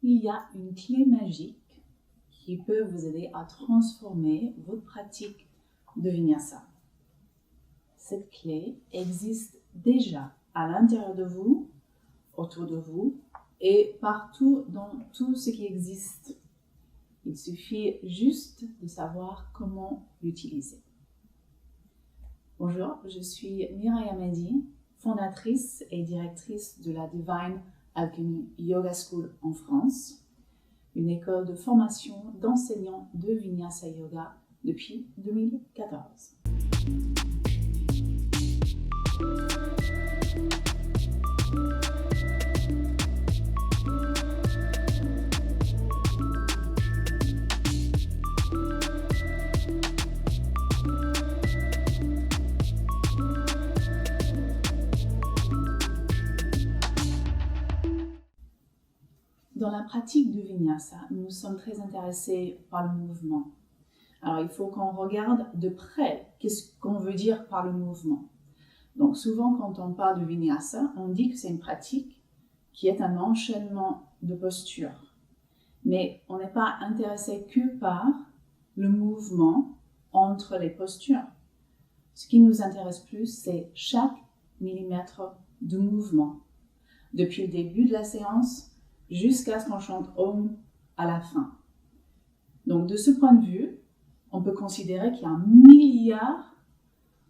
il y a une clé magique qui peut vous aider à transformer votre pratique de Vinyasa. Cette clé existe déjà à l'intérieur de vous, autour de vous et partout dans tout ce qui existe. Il suffit juste de savoir comment l'utiliser. Bonjour, je suis Mireille Hamadi, fondatrice et directrice de la Divine Alchemy Yoga School en France, une école de formation d'enseignants de Vinyasa Yoga depuis 2014. Dans la pratique du Vinyasa, nous sommes très intéressés par le mouvement. Alors, il faut qu'on regarde de près qu'est-ce qu'on veut dire par le mouvement. Donc, souvent, quand on parle de Vinyasa, on dit que c'est une pratique qui est un enchaînement de postures. Mais on n'est pas intéressé que par le mouvement entre les postures. Ce qui nous intéresse plus, c'est chaque millimètre de mouvement. Depuis le début de la séance, jusqu'à ce qu'on chante Om à la fin. Donc, de ce point de vue, on peut considérer qu'il y a 1 milliard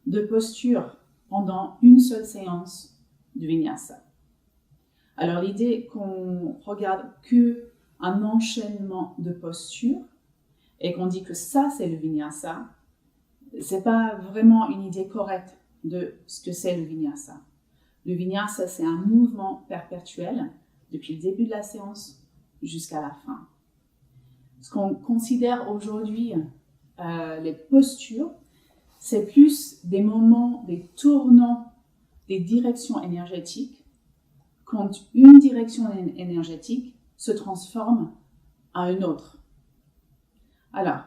de postures pendant une seule séance de Vinyasa. Alors, l'idée qu'on regarde qu'un enchaînement de postures et qu'on dit que ça, c'est le Vinyasa, c'est pas vraiment une idée correcte de ce que c'est le Vinyasa. Le Vinyasa, c'est un mouvement perpétuel depuis le début de la séance jusqu'à la fin. Ce qu'on considère aujourd'hui les postures, c'est plus des moments, des tournants, des directions énergétiques, quand une direction énergétique se transforme à une autre. Alors,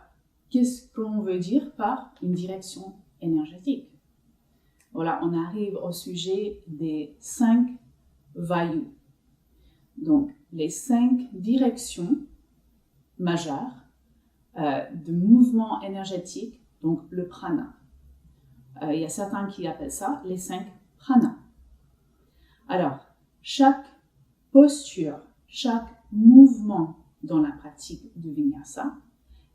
qu'est-ce qu'on veut dire par une direction énergétique? Voilà, on arrive au sujet des 5 vayus. Donc, les 5 directions majeures de mouvement énergétique, donc le prana. Il y a certains qui appellent ça les 5 pranas. Alors, chaque posture, chaque mouvement dans la pratique du Vinyasa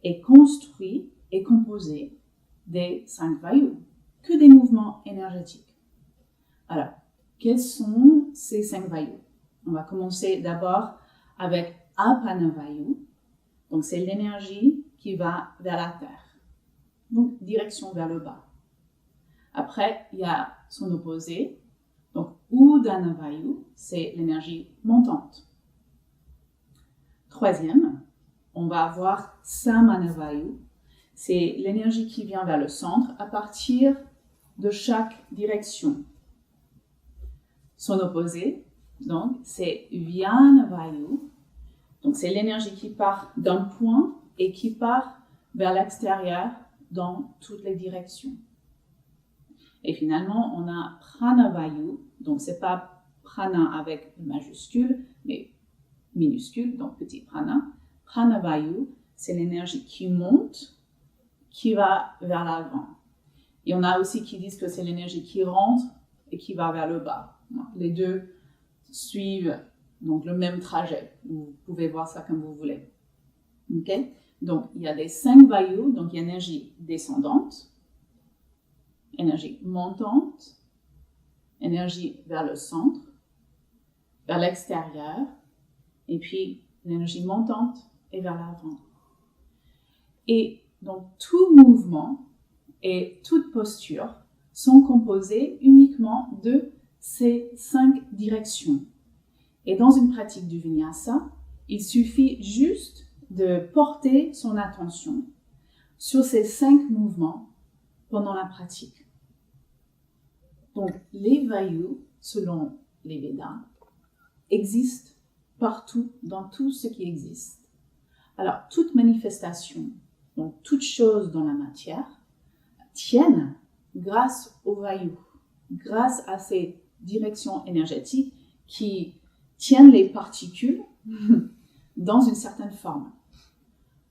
est construit et composé des 5 vayus, que des mouvements énergétiques. Alors, quels sont ces 5 vayus? On va commencer d'abord avec Apana Vayu. Donc, c'est l'énergie qui va vers la terre. Donc, direction vers le bas. Après, il y a son opposé. Donc, Udana Vayu, c'est l'énergie montante. Troisième, on va avoir Samana Vayu. C'est l'énergie qui vient vers le centre à partir de chaque direction. Son opposé, donc, c'est Vyana Vayu. Donc, c'est l'énergie qui part d'un point et qui part vers l'extérieur dans toutes les directions. Et finalement, on a Prana Vayu. Donc, c'est pas prana avec majuscule, mais minuscule, donc petit prana. Prana Vayu, c'est l'énergie qui monte, qui va vers l'avant. Il y en a aussi qui disent que c'est l'énergie qui rentre et qui va vers le bas. Les deux suivent donc le même trajet. Vous pouvez voir ça comme vous voulez. Okay? Donc, il y a les 5 vayus, donc il y a énergie descendante, énergie montante, énergie vers le centre, vers l'extérieur, et puis l'énergie montante et vers l'avant. Et donc, tout mouvement et toute posture sont composés uniquement de ces 5 directions. Et dans une pratique du Vinyasa, il suffit juste de porter son attention sur ces 5 mouvements pendant la pratique. Donc, les vayus, selon les Védas, existent partout, dans tout ce qui existe. Alors, toute manifestation, donc toute chose dans la matière, tiennent grâce aux vayus, grâce à ces directions énergétiques qui tiennent les particules dans une certaine forme.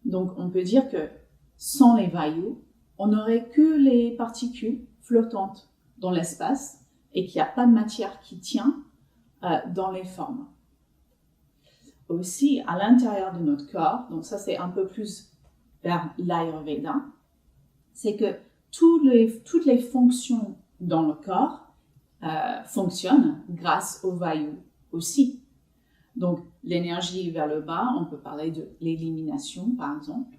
Donc, on peut dire que sans les vayu, on n'aurait que les particules flottantes dans l'espace et qu'il n'y a pas de matière qui tient dans les formes. Aussi, à l'intérieur de notre corps, donc ça c'est un peu plus vers l'Ayurveda, c'est que toutes les fonctions dans le corps fonctionnent grâce aux vayu aussi. Donc, l'énergie vers le bas, on peut parler de l'élimination, par exemple.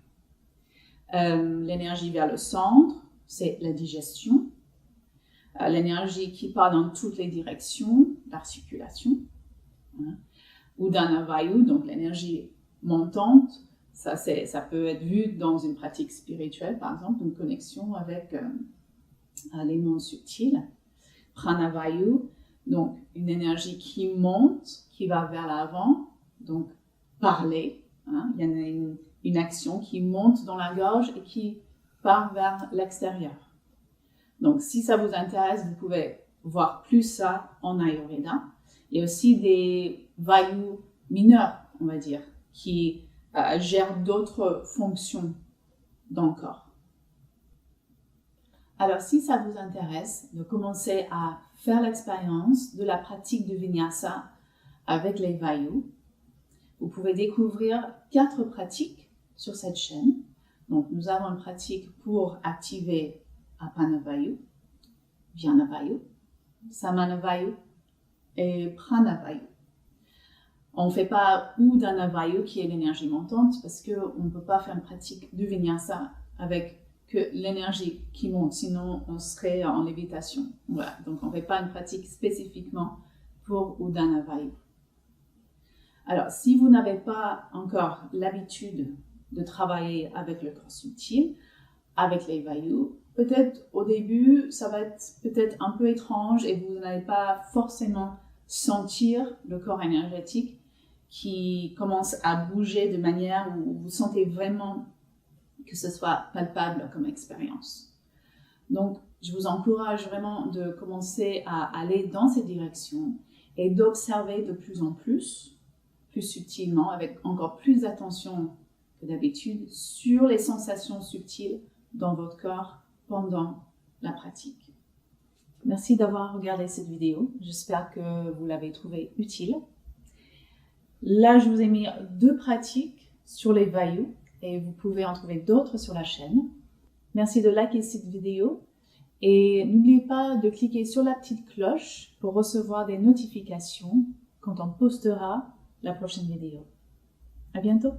L'énergie vers le centre, c'est la digestion. L'énergie qui part dans toutes les directions, la circulation. Udana Vayu, donc l'énergie montante, ça peut être vu dans une pratique spirituelle, par exemple, une connexion avec les mondes subtils. Prana Vayu, donc une énergie qui monte, qui va vers l'avant, donc parler. Il y en a une action qui monte dans la gorge et qui part vers l'extérieur. Donc, si ça vous intéresse, vous pouvez voir plus ça en Ayurveda. Il y a aussi des vayu mineurs, on va dire, qui gèrent d'autres fonctions dans le corps. Alors, si ça vous intéresse de commencer à faire l'expérience de la pratique de Vinyasa avec les vayu, vous pouvez découvrir 4 pratiques sur cette chaîne. Donc, nous avons une pratique pour activer Apana Vayu, Vyana Vayu, Samana Vayu et Prana Vayu. On ne fait pas Udana Vayu qui est l'énergie montante parce qu'on ne peut pas faire une pratique du Vinyasa avec que l'énergie qui monte, sinon on serait en lévitation. Voilà. Donc on ne fait pas une pratique spécifiquement pour Udana Vayu. Alors, si vous n'avez pas encore l'habitude de travailler avec le corps subtil, avec les vayu, peut-être au début, ça va être peut-être un peu étrange et vous n'allez pas forcément sentir le corps énergétique qui commence à bouger de manière où vous sentez vraiment que ce soit palpable comme expérience. Donc, je vous encourage vraiment de commencer à aller dans cette direction et d'observer de plus en plus subtilement, avec encore plus d'attention que d'habitude, sur les sensations subtiles dans votre corps pendant la pratique. Merci d'avoir regardé cette vidéo. J'espère que vous l'avez trouvée utile. Là, je vous ai mis 2 pratiques sur les vayu et vous pouvez en trouver d'autres sur la chaîne. Merci de liker cette vidéo et n'oubliez pas de cliquer sur la petite cloche pour recevoir des notifications quand on postera la prochaine vidéo. À bientôt!